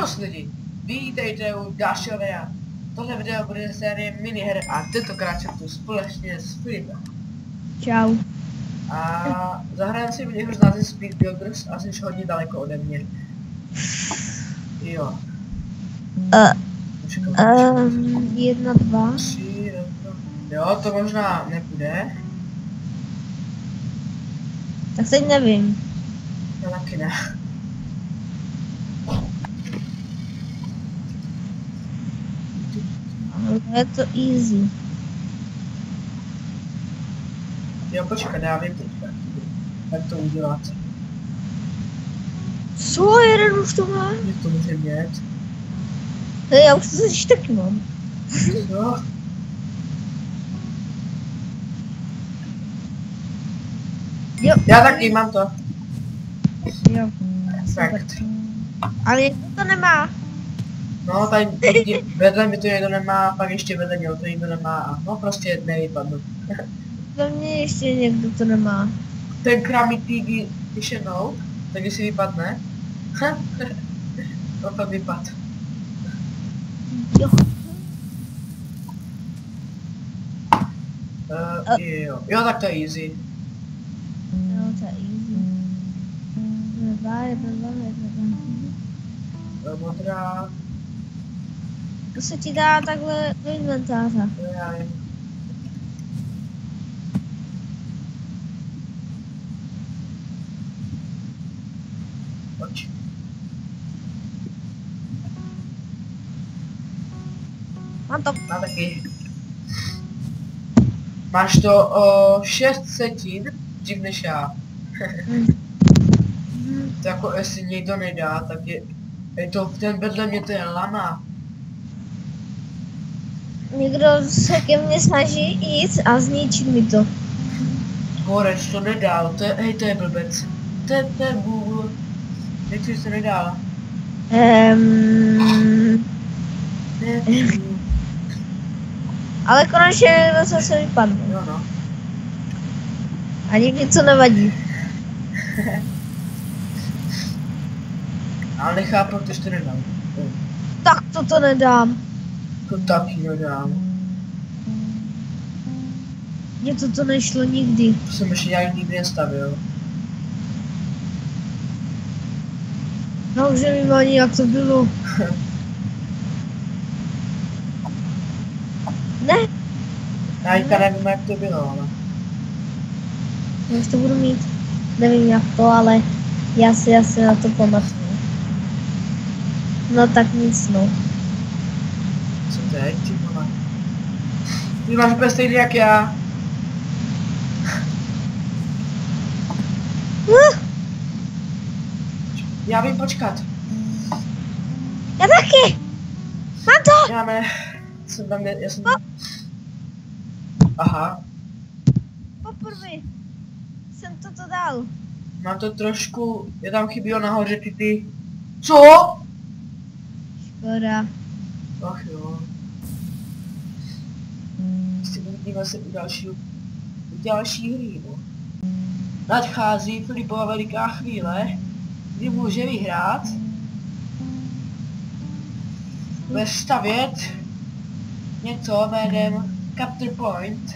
Čus lidi, vítejte u dalšího videa. Tohle video bude série miniher a tentokrát jsem tu společně s Filipem. Čau. A zahrajeme si miniher s názvem Speed Builders, asi už hodně daleko ode mě. Jo. 1, 2. 3, jo, to možná nepůjde. Tak teď nevím. No taky ne. Je to easy. Jo, počkej, já vím teďka, jak to udělat. Co, jeden už to má? Jak to může mít? Hej, já už to totiž taky mám. Jo. Jo. Já taky mám to. Jo. Fakt. Ale někdo to nemá. No, tady vedle mi to někdo nemá, pak ještě vedle něho to někdo nemá a no prostě nevypadnu. Za mě ještě někdo to nemá. Ten krámí týgy vyšenou, tak když si vypadne. To pak vypad. Jo. Jo, tak to je easy. Jo, to je easy. 2, 1, 2, 1, 2. Modrá. To se ti dá takhle do inventáře. Já vím. Pojď. Mám to. Mám taky. Máš to o 6 setin dřív než já. To jako jestli někdo nedá, tak je to ten vedle mě, to je lama. Někdo se ke mně snaží jít a zničit mi to. Borec to nedal, to je, hej, to je blbec. To je Google. Jak jsi to nedal? Ale konečně zase vypadne. Jo no. A nikdy to nevadí. Ale nechápu, proč to nedal. Tak toto nedám. To taky nedám. Mně toto nešlo nikdy. To jsem ještě nějak nikdy nestavil. No už nevím ani jak to bylo. Ne, Já teďka nevím, jak to bylo, ale... já už to budu mít. Nevím jak to, ale já si na to pamatuju. No tak nic no. Co teď, ty vole? Ty máš úplně stejný jak já. Já vím počkat. Já taky! Mám to! Já ne. Jsem tam, já jsem... Aha. Poprvé jsem toto dal. Mám to trošku, je tam chybělo nahoře ty... Co? Škoda. Ach jo. Prostě uvidíme se u další hry, no. Nadchází Filipova veliká chvíle, kdy může vyhrát. Bude stavět něco jménem Capture Point.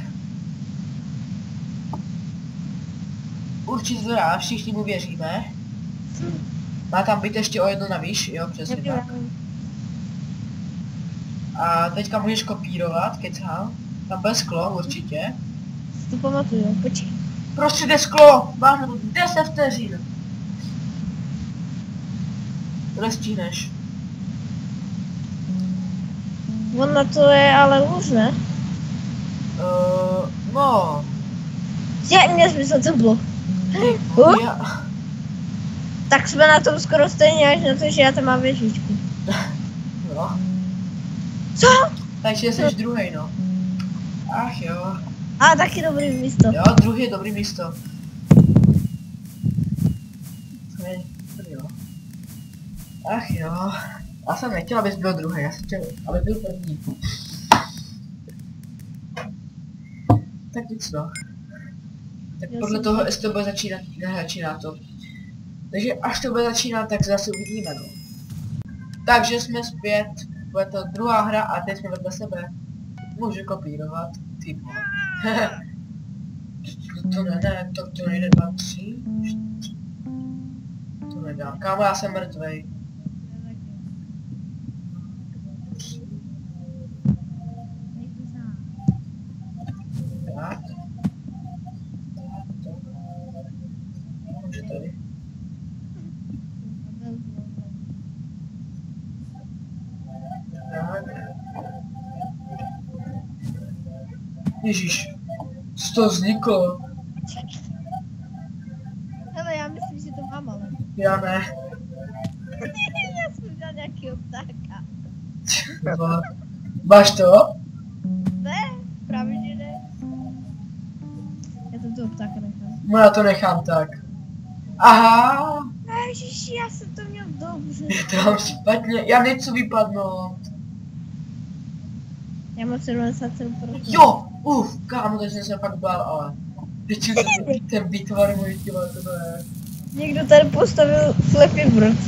Určitě to dá, všichni mu věříme. Má tam být ještě o jedno navíc, jo, přesně tak. A teďka můžeš kopírovat, kecám. Tam bude sklo, určitě. To pamatuju, počkej. Prostě jde sklo, máš na to 10 vteřin. To nestíneš. Ono to je ale už, ne? No. Mě smysl to bylo. Já... Tak jsme na tom skoro stejně, až na to, že já tam mám věžičku. Jo. Co? Takže jsi druhý, no. Ach jo. A taky dobrý místo. Jo, druhý je dobrý místo. Hej, jo. Ach jo. Já jsem nechtěl, abys byl druhý, já jsem chtěl, aby byl první. Tak nic no. Tak podle toho, jestli to bude začínat, nezačíná to. Takže až to bude začínat, tak zase uvidíme, no. Takže jsme zpět, bude to druhá hra a teď jsme vedle sebe. Můžu kopírovat, typ. To ne, to nejde 2, 3. To nedám. Kámo, já jsem mrtvej. Tak. Může tady. Tak. Ježíš. Co to vzniklo? Hele, já myslím, že to mám, ale... Já ne. Já jsem vzal nějakýho ptáka. Máš to? Ne, právě že ne. Já tam toho ptáka nechám. No já to nechám tak. Aha. Ježiši, já jsem to měl dobře. Je to mám špatně. Já nechci vypadnout. Já mám 77%. Jo! Kámo, teď jsem se fakt bál, ale... Teď ten výtvar můj těla, to je... Někdo tady postavil Flappy Bird.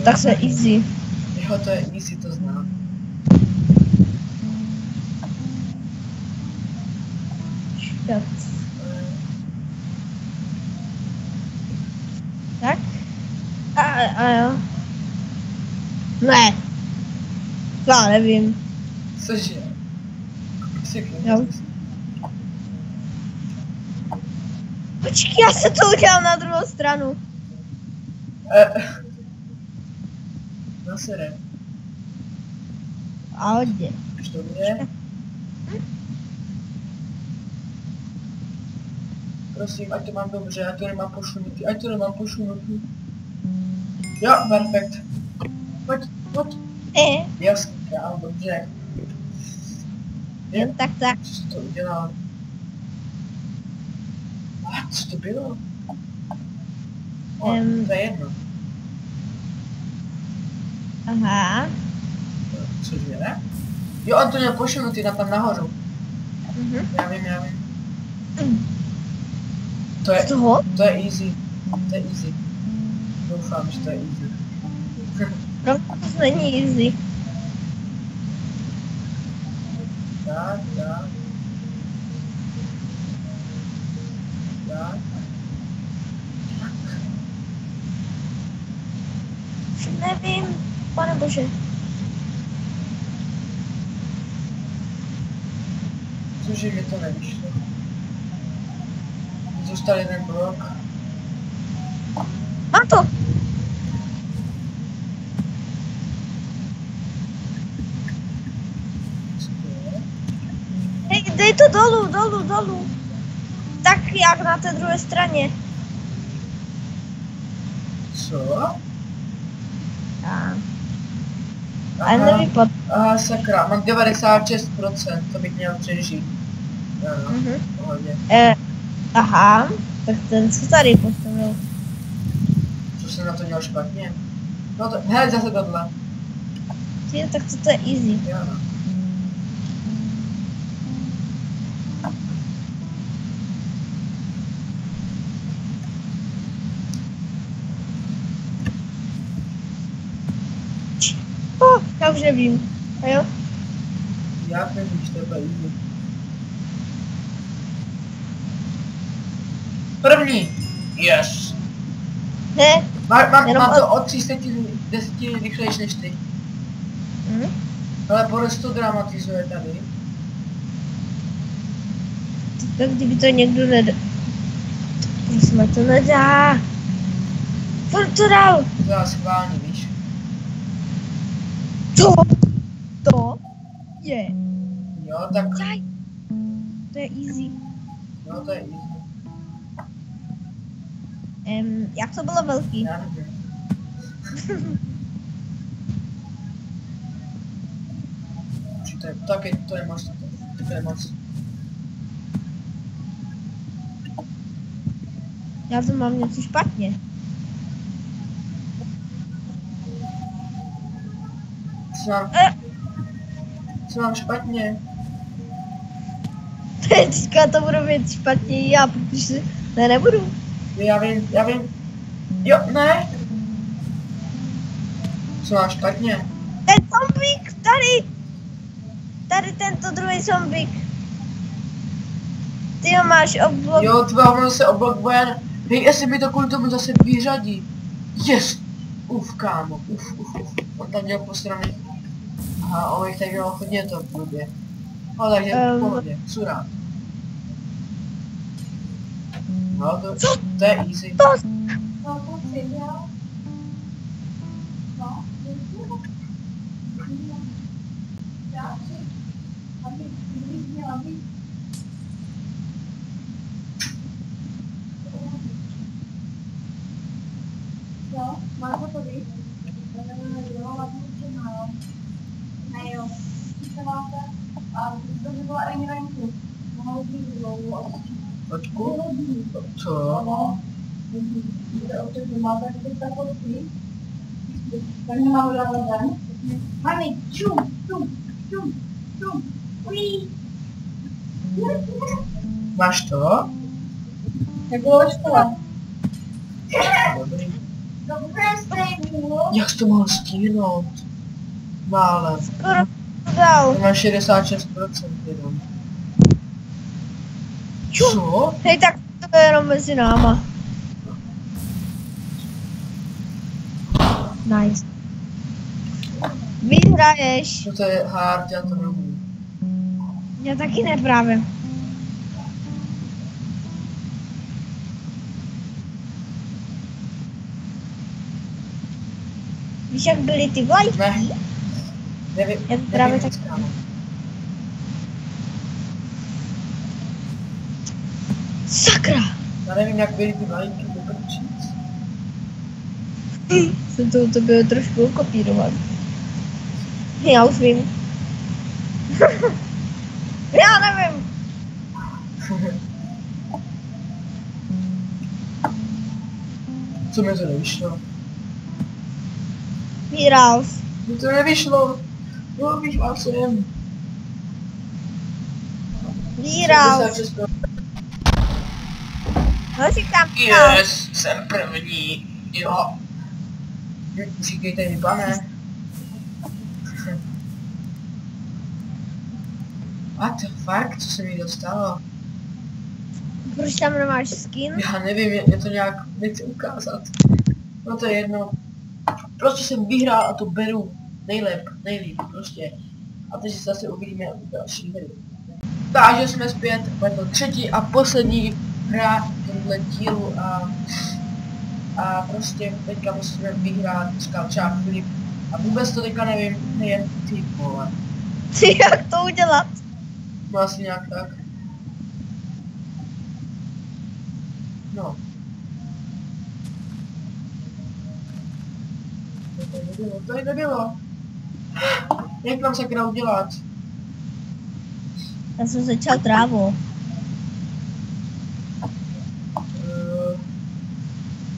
Tak se easy. Jo, to je easy, to znám. Špět. Tak? A jo. Ne. Já nevím. Cože? Jo. Počkej, já se to udělal na druhou stranu. Zase ne. A hodně. Už to bude? Prosím, ať to mám dobře, ať to nemám pošunutý, Jo, perfekt. Pojď. Jasný, kámo, dobře. Jen tak. Co jsi to udělal? A co to bylo? To je jedno. Aha. Cože, ne? Jo, on to měl pošunutý na tam nahoru. Já vím. To je easy. To je easy. Doufám, že to je easy. To není easy. Tak. Nevím, pane bože. Cože mi to nevyšlo. Zůstal jeden blok. Mám to! Hej, dej to dolů. Tak jak na té druhé straně. Co? Ale nevypadá. Aha, sakra, mám 96%, to bych měl přežít. Jo, pohodě. Aha, tak ten co tady postavil. Co jsem na to dělal špatně? No to, hele, zase tohle. Tak to je easy. Jo, no. Já už nevím. A jo? Jak nevíš, to je easy. První! Yes! Ne? Mám to od 30 rychlejš než ty. Ale Boris to dramatizuje tady. Tak kdyby to někdo nedal. Prosím, to nedá. Furt to dal. To já schválně, víš. To je. Jo, tak. To je easy. Jo, to je easy. Jak to bylo velký? Já nevím. To je moc. To je moc. Já to mám něco špatně. Co mám špatně? Teďka to budu mít špatně já, protože nebudu. Já vím. Jo, ne. Co máš špatně? Ten zombík, tady! Tady tento druhý zombík. Ty ho máš oblok. Jo, ono se oblok bojen. Hej, jestli mi to kvůli tomu zase vyřadí. Yes! Kámo, On tam měl posraný. Aha, on jich tady měl hodně to v blbě. No, takže v pohodě, surá. No, to je easy. Počku? Co? Máš to? Jak bylo škola? Dobrý. Jak jsi to mohl stihnout? Málem. Skoro to dal. To má 66% jenom. Co? Hej, tak to je jenom mezi náma. Nice. Vyhraješ. Co to je hard, já to neumím. Já taky ne právě. Víš, jak byly ty vlajky? Ne. Nevím, Já to právě tak... Sakra! Já nevím, jak byly ty vlajky doprčit. Jsem to u tebe trošku kopírovat. Já už vím. Já nevím. Co mi to nevyšlo? Vyhrál jsi. Mi to nevyšlo. No, vyhrál jsem. Vyhrál. No si tam vyhrál. Yes, jsem první. Jo. Říkejte mi, pane. What the fuck? Co se mi dostalo? Proč tam nemáš skin? Já nevím, je to nějak, nechci ukázat. No to je jedno. Prostě jsem vyhrál a to beru nejlíp prostě. A teď si zase uvidíme u další hry. Takže jsme zpět, bude to třetí a poslední hra tohle dílu a prostě teďka musíme vyhrát, říkal třeba Filip. A vůbec to teďka nevím, nejen ty vole. Jak to udělat? No asi nějak tak. No. To tady nebylo. Jak mám sakra udělat? Já jsem začal trávu.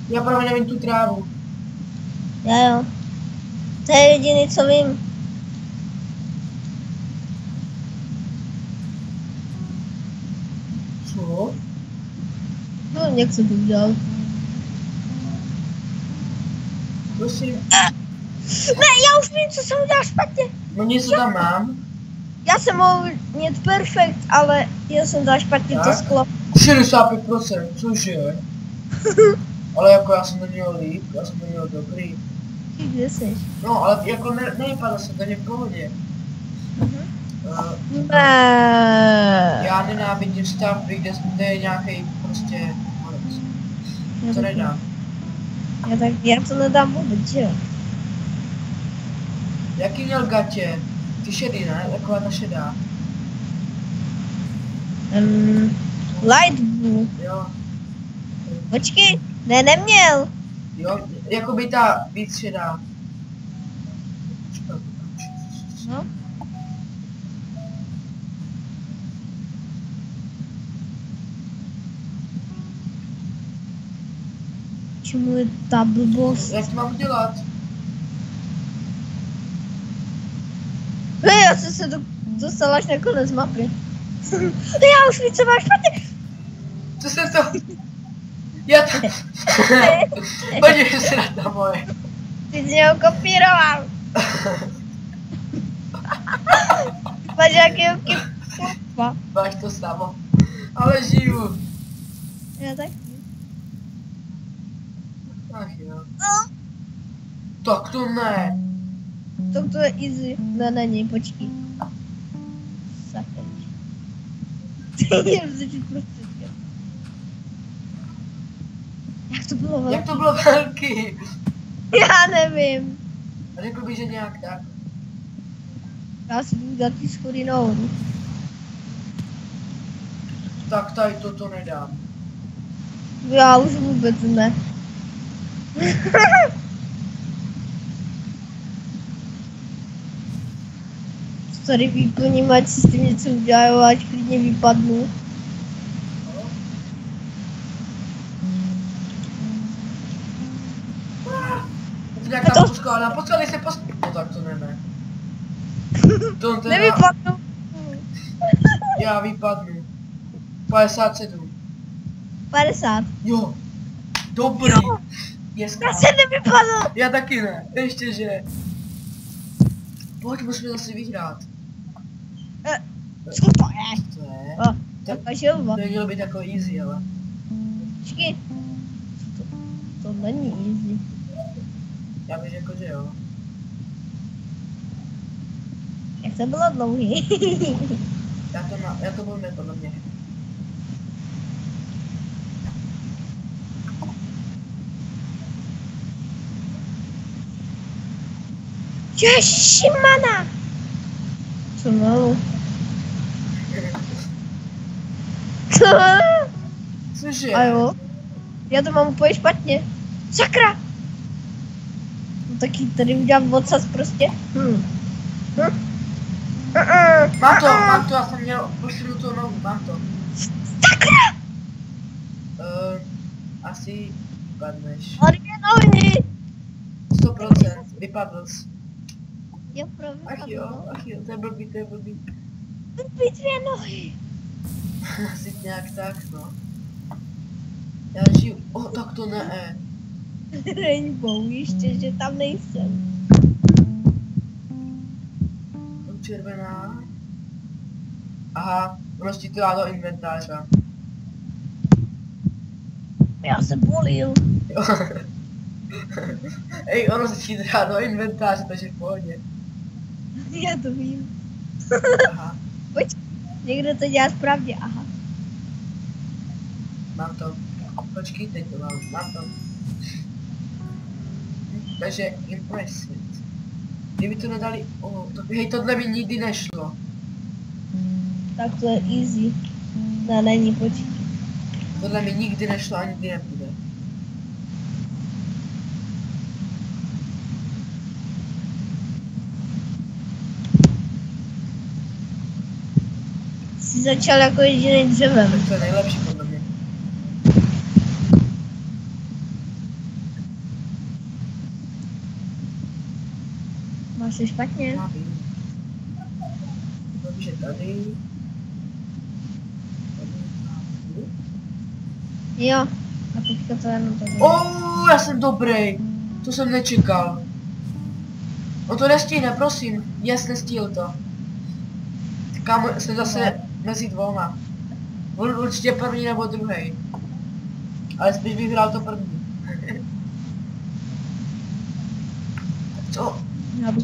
Já právě nevím tu trávu. Jo. To je jediný, co vím. Co? No, jak jsem to udělal. Prosím. Ne, já už vím, co jsem udělal špatně. No něco tam mám. Já jsem mohl mít perfekt, ale já jsem dal špatně to Tak? sklo. 65%, cože? Ale jako já jsem to měl líp, já jsem to měl dobrý. Ty kde jsi? No, ale jako nevypadlo jsem, takže v pohodě. Ne. Já nenávidím stavby, kde je nějaký prostě konec. To nedám. Já to nedám vůbec, že jo? Jaký měl gatě? Ty šedý, ne? Taková ta šedá. Light blue. Jo. Počkej, ne, neměl. Jo, jako by ta víc šedá. No. Čemu je ta blbost? Jak to mám dělat? Hej, já jsem se dostala až na konec mapy. Já už víc, co máš špatně. Co jsem to... Já to... Podívej se na to moje. Ty jsi ho kopíroval. Máš jakýho kypa. Máš to samo. Ale žiju. Já taky. Ach jo. Tak to ne. To je easy. No není, počkej. Sakeč. Jdem začít prostředně. Jak to bylo velký? Jak to bylo velký? Já nevím. Řekl bych, že nějak tak. Já si jdu dát ty schody nahoru. Tak tady toto nedám. Já už vůbec ne. Sorry, výplním, ať si s tím něco udělají, ať klidně vypadnu. To nějaká poskládá, poskládej se no tak to ne. To teda... Nevypadnu. Já vypadnu. 57. 50. Jo. Dobrý. Jeska. Já jsem nevypadl. Já taky ne. Ještě že. Pojď, musíme zase vyhrát. Co to je? To je? Taková želva. To mělo být jako easy, ale. Počkej. To není easy. Já bych řekl, že jo. Jak to bylo dlouhý. Já to budu mít podle mě. Ježimana! Co malo? Cože? A jo? Já to mám úplně špatně. Sakra! No taky tady udělám odsaz prostě. Mám to, já jsem měl pošrutou nohu, mám to. Sakra! Asi vypadneš. A dvě nohy! 100%, vypadl jsi. Jo, pravda. Ach jo, to je blbý. Blbý dvě nohy. Asi nějak tak, no. Já žiju, tak to ne. Rainbow, ještě, že tam nejsem. Červená. Aha, ono ti to dá do inventáře. Já se bolil. Ej, ono se ti dá do inventáře, takže v pohodě. Já to vím. Aha, Pojď, někdo to dělá správně, aha. mám to. Počkej, teď to mám to. Takže impressive. Kdyby to nedali, hej, tohle mi nikdy nešlo. Tak to je easy. No, není, počkej. Tohle mi nikdy nešlo a nikdy nebude. Jsi začal jako jediný dřevem. Tak to je nejlepší podle mě. Máš to špatně? Já vím. Takže tady. Jo. A teďka to jenom to bude. Já jsem dobrý. To jsem nečekal. On to nestihne, prosím. Yes, nestihl to. Kámo, jsem zase mezi dvoma. Budu určitě první nebo druhý. Ale spíš vyhrál to první.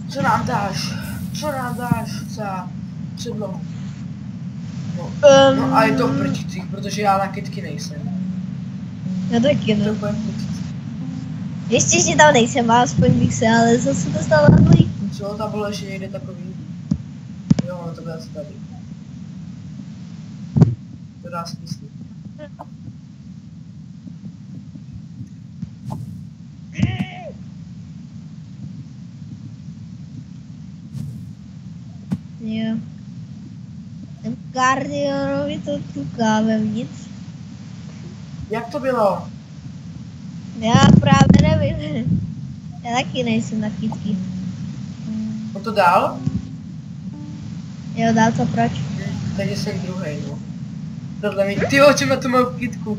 Co nám dáš? Co nám dáš za předlohu? No a je to v prčicích, protože já na kytky nejsem. Já taky To ne. bude v prčicích. Ještě, že tam nejsem, aspoň bych se, ale zase to stalo na dvojí. Co, tam bylo ještě někde takový? Jo, no to bude asi tady. To dá smysl. Jo. Ten Guardianovi to tuká vevnitř. Jak to bylo? Já právě nevím. Já taky nejsem na kytky. On to dal? Jo, dál to proč? Takže jsem druhý, no. Tohle mi, ty oči na tu mou kytku.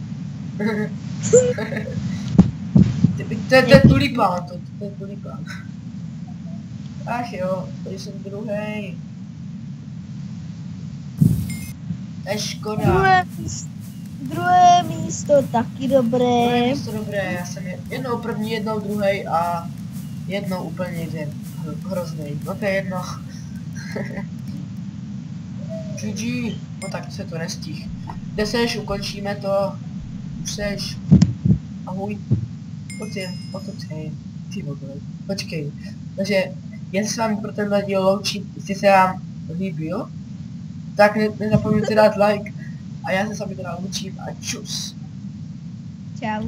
To je tulipán, to To je plný plán. Ach jo, tady jsem druhej. To je škoda. Druhé místo taky dobré. Druhé místo dobré, já jsem jednou první, jednou druhej a jednou úplně jeden. Hrozný, no to je jedno. GG, no tak se to nestih. Kde seš, ukončíme to. Už seš. Ahoj. Pojď ty vole, počkej. Takže já se s vámi pro tenhle díl loučím, jestli se vám líbil, tak nezapomeňte dát like a já se s vámi teda loučím a čus. Čau.